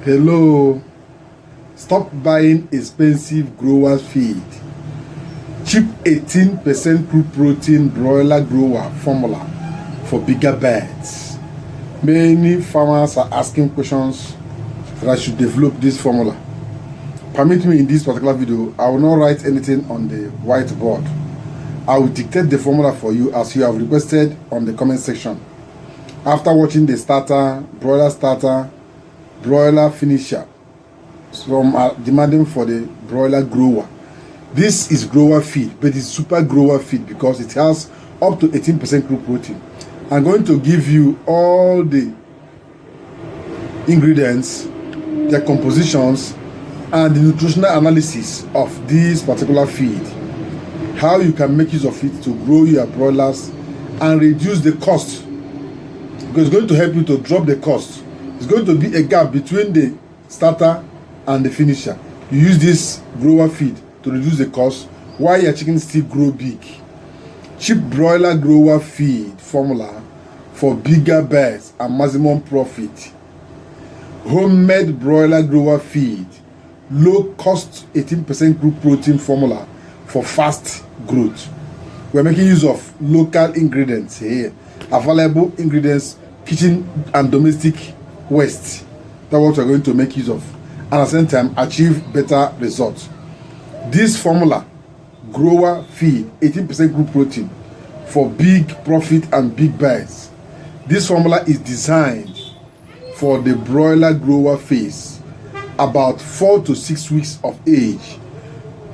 Hello, stop buying expensive growers feed. Cheap 18% crude protein broiler grower formula for bigger birds. Many farmers are asking questions that I should develop this formula. Permit me in this particular video, I will not write anything on the whiteboard. I will dictate the formula for you as you have requested on the comment section. After watching the starter, broiler finisher, some are demanding for the broiler grower. This is grower feed, but it's super grower feed because it has up to 18% crude protein. I'm going to give you all the ingredients, their compositions, and the nutritional analysis of this particular feed. How you can make use of it to grow your broilers and reduce the cost, because it's going to help you to drop the cost. It's going to be a gap between the starter and the finisher. You use this grower feed to reduce the cost while your chickens still grow big. Cheap broiler grower feed formula for bigger birds and maximum profit. Homemade broiler grower feed, low cost 18% crude protein formula for fast growth. We're making use of local ingredients here, available ingredients, kitchen and domestic waste. That's what we're going to make use of, and at the same time achieve better results. This formula, grower feed, 18% crude protein for big profit and big birds. This formula is designed for the broiler grower phase, about 4 to 6 weeks of age.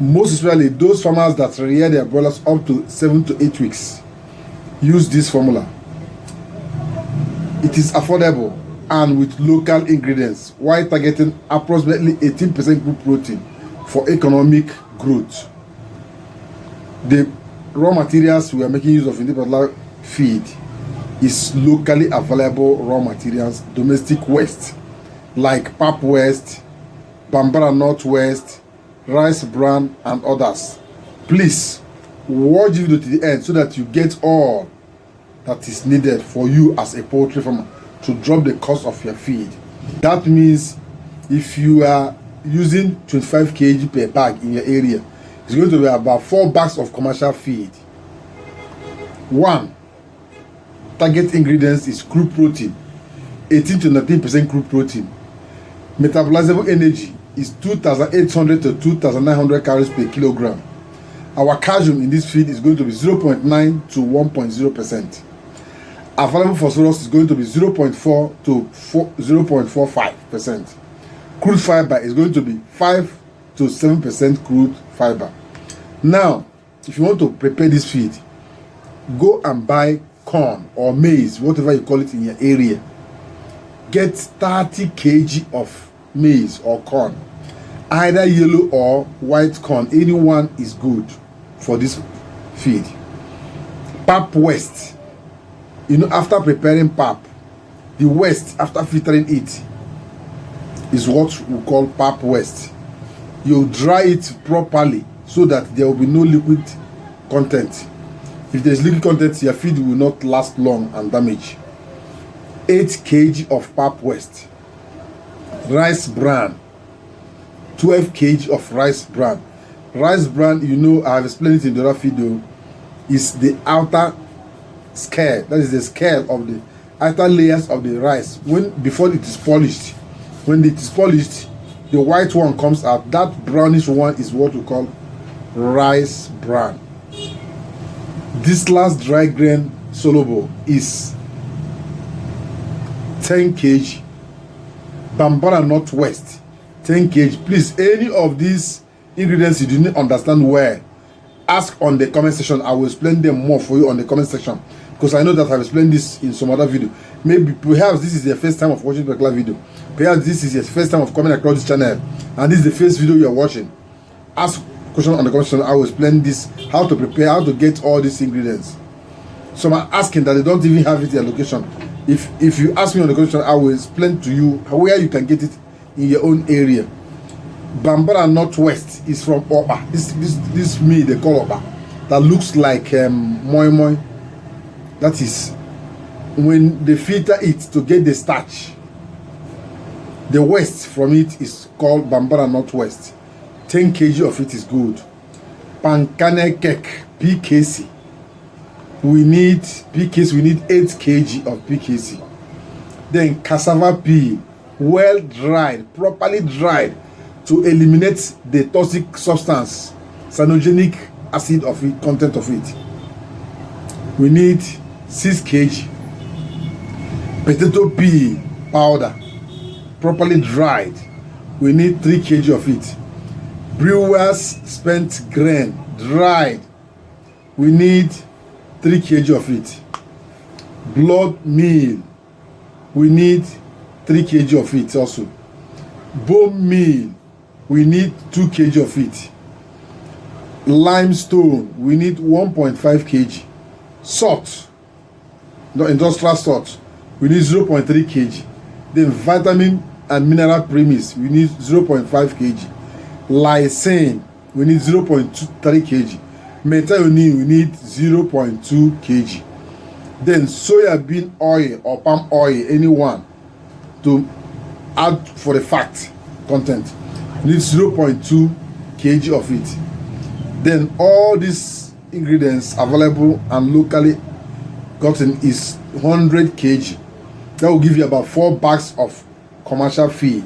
Most especially those farmers that rear their broilers up to 7 to 8 weeks. Use this formula. It is affordable and with local ingredients while targeting approximately 18% crude protein for economic growth. The raw materials we are making use of in this particular feed is locally available raw materials, domestic waste like pap waste, bambara nut waste, rice bran, and others. Please watch the video to the end so that you get all that is needed for you as a poultry farmer to drop the cost of your feed. That means if you are using 25 kg per bag in your area, it's going to be about 4 bags of commercial feed. 1. Target ingredients is crude protein, 18 to 19% crude protein. Metabolizable energy is 2,800 to 2,900 calories per kilogram. Our calcium in this feed is going to be 0.9 to 1.0%. Available phosphorus is going to be 0.4 to 0.45%. Crude fiber is going to be 5 to 7% crude fiber. Now, if you want to prepare this feed, go and buy corn or maize, whatever you call it in your area. Get 30 kg of maize or corn, either yellow or white corn. Anyone is good for this feed. Pap waste. After preparing pap, the waste after filtering it is what we call pap waste. You dry it properly so that there will be no liquid content. If there is liquid content, your feed will not last long and damage. 8 kg of pap waste. Rice bran, 12 kg of rice bran. Rice bran, I have explained it in the other video, is the outer scale. That is the scale of the outer layers of the rice before it is polished. When it is polished, the white one comes out. That brownish one is what we call rice bran. This last dry grain soluble is 10 kg. Bambara nut waste, 10 kg. Please, any of these ingredients you didn't understand well, ask on the comment section. I will explain them more for you on the comment section, because I know that I've explained this in some other video. Maybe perhaps this is your first time of watching the particular video. Perhaps this is your first time of coming across this channel and this is the first video you are watching. Ask question on the comment section. I will explain this, how to prepare, how to get all these ingredients. Some are asking that they don't even have it in their location. If you ask me on the question, I will explain to you where you can get it in your own area. Bambara nut waste is from Oba. This meat they call Oba, that looks like moi moi. That is when they filter it to get the starch. The waste from it is called Bambara Northwest. 10 kg of it is good. Pankane cake, PKC. We need 8 kg of PKC. Then cassava pea, well dried, properly dried, to eliminate the toxic substance, cyanogenic acid of it, content of it. We need 6 kg. Potato pea powder, properly dried. We need 3 kg of it. Brewer's spent grain, dried. We need 3 kg of it. Blood meal, we need 3 kg of it also. Bone meal, we need 2 kg of it. Limestone, we need 1.5 kg. Salt, no, industrial salt, we need 0.3 kg. Then vitamin and mineral premix, we need 0.5 kg. Lysine, we need 0.3 kg. Methionine, we need 0.2 kg. Then soybean oil or palm oil, anyone, to add for the fat content, we need 0.2 kg of it. Then all these ingredients available and locally gotten is 100 kg. That will give you about 4 bags of commercial feed.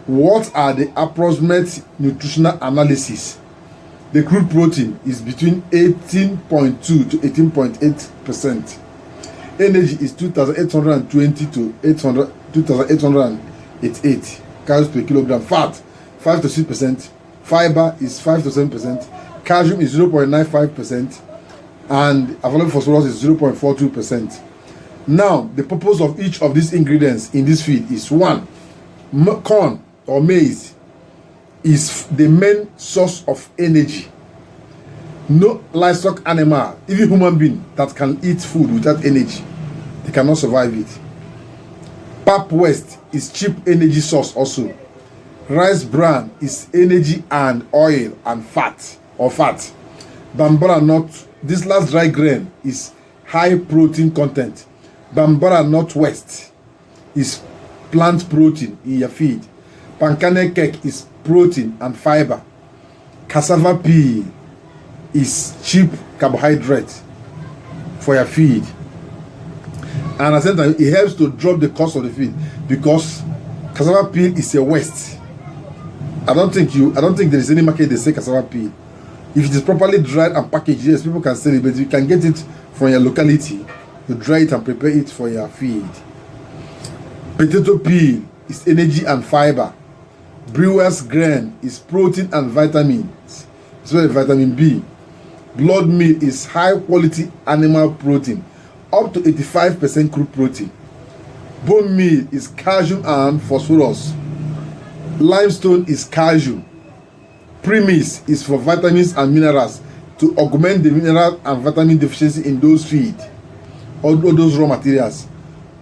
What are the approximate nutritional analysis? The crude protein is between 18.2 to 18.8%. Energy is 2,820 to 2,888 calories per kilogram. Fat 5 to 6%. Fiber is 5 to 7%. Calcium is 0.95%. And available phosphorus is 0.42%. Now, the purpose of each of these ingredients in this feed is: 1, corn or maize is the main source of energy. No livestock animal, even human being, that can eat food without energy, they cannot survive it. Pap waste is cheap energy source also. Rice bran is energy and oil and fat or fat. Bambara nut, this last dry grain, is high protein content. Bambara Northwest is plant protein in your feed. Pankane cake is protein and fiber. Cassava pea is cheap carbohydrate for your feed. And at the same time, it helps to drop the cost of the feed, because cassava pea is a waste. I don't think there is any market they say cassava pea. If it is properly dried and packaged, yes, people can sell it, but you can get it from your locality. You dry it and prepare it for your feed. Potato peel is energy and fiber. Brewer's grain is protein and vitamins, especially vitamin B. Blood meal is high quality animal protein, up to 85% crude protein. Bone meal is calcium and phosphorus. Limestone is calcium. Premix is for vitamins and minerals, to augment the mineral and vitamin deficiency in those feed, all those raw materials.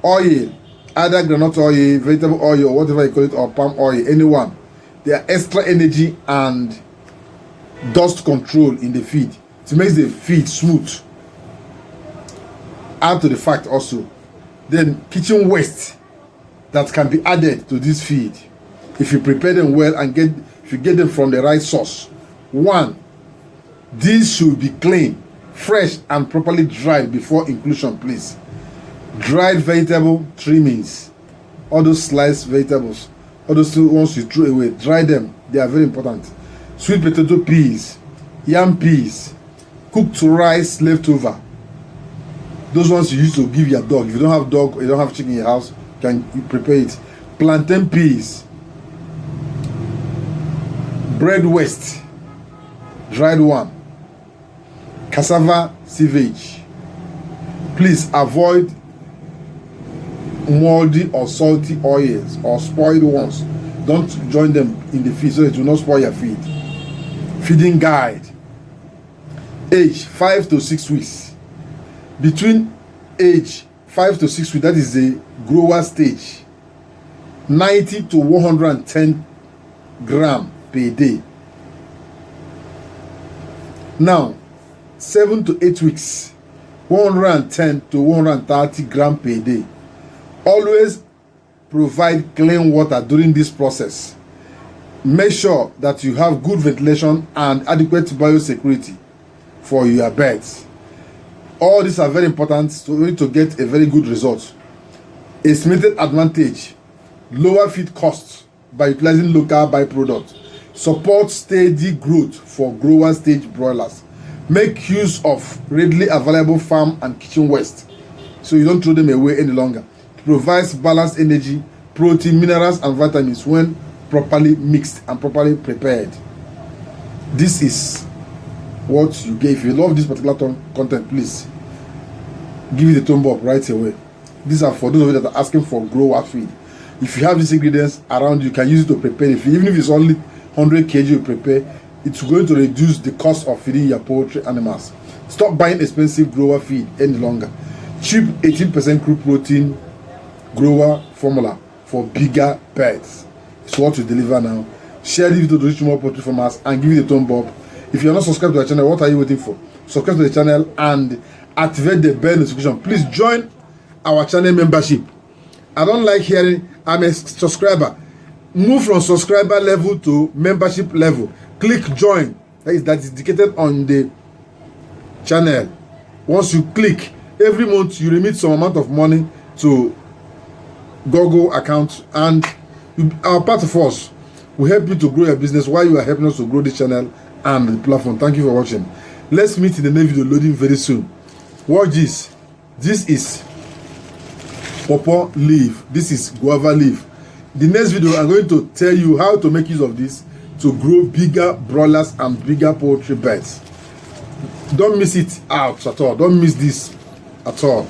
Oil, either groundnut oil, vegetable oil, or whatever you call it, or palm oil, anyone. They are extra energy and dust control in the feed. It makes the feed smooth. Add to the fact also, then kitchen waste that can be added to this feed if you prepare them well and if you get them from the right source. 1, these should be clean, fresh and properly dried before inclusion, please. Dried vegetable trimmings, all those sliced vegetables, all those ones you throw away, dry them. They are very important. Sweet potato peas, yam peas, cooked rice leftover, those ones you used to give your dog. If you don't have dog or you don't have chicken in your house, you prepare it. Plantain peas, bread waste, dried one, cassava sievage. Please avoid moldy or salty oils or spoiled ones. Don't join them in the feed so it will not spoil your feed. Feeding guide: age 5 to 6 weeks. Between age 5 to 6 weeks, that is the grower stage, 90 to 110 gram per day. Now 7 to 8 weeks, 110 to 130 gram per day. Always provide clean water during this process. Make sure that you have good ventilation and adequate biosecurity for your birds. All these are very important to get a very good result. Estimated advantage: lower feed costs by utilizing local byproducts. Support steady growth for grower stage broilers. Make use of readily available farm and kitchen waste, so you don't throw them away any longer. Provides balanced energy, protein, minerals, and vitamins when properly mixed and properly prepared. This is what you get. If you love this particular content, please give it a thumb up right away. These are for those of you that are asking for grower feed. If you have these ingredients around, you can use it to prepare it. Even if it's only 100 kg you prepare, it's going to reduce the cost of feeding your poultry animals. Stop buying expensive grower feed any longer. Cheap 18% crude protein grower formula for bigger birds. It's what we deliver now. Share this video to reach more poultry farmers and give it a thumb up. If you're not subscribed to our channel, what are you waiting for? Subscribe to the channel and activate the bell notification. Please join our channel membership. I don't like hearing I'm a subscriber. Move from subscriber level to membership level. Click join. That is indicated on the channel. Once you click, every month you remit some amount of money to Google account, and you are part of us. We help you to grow your business while you are helping us to grow the channel and the platform. Thank you for watching. Let's meet in the next video loading very soon. Watch this. This is pawpaw leaf. This is guava leaf. The next video I'm going to tell you how to make use of this to grow bigger broilers and bigger poultry birds. Don't miss it out at all. Don't miss this at all.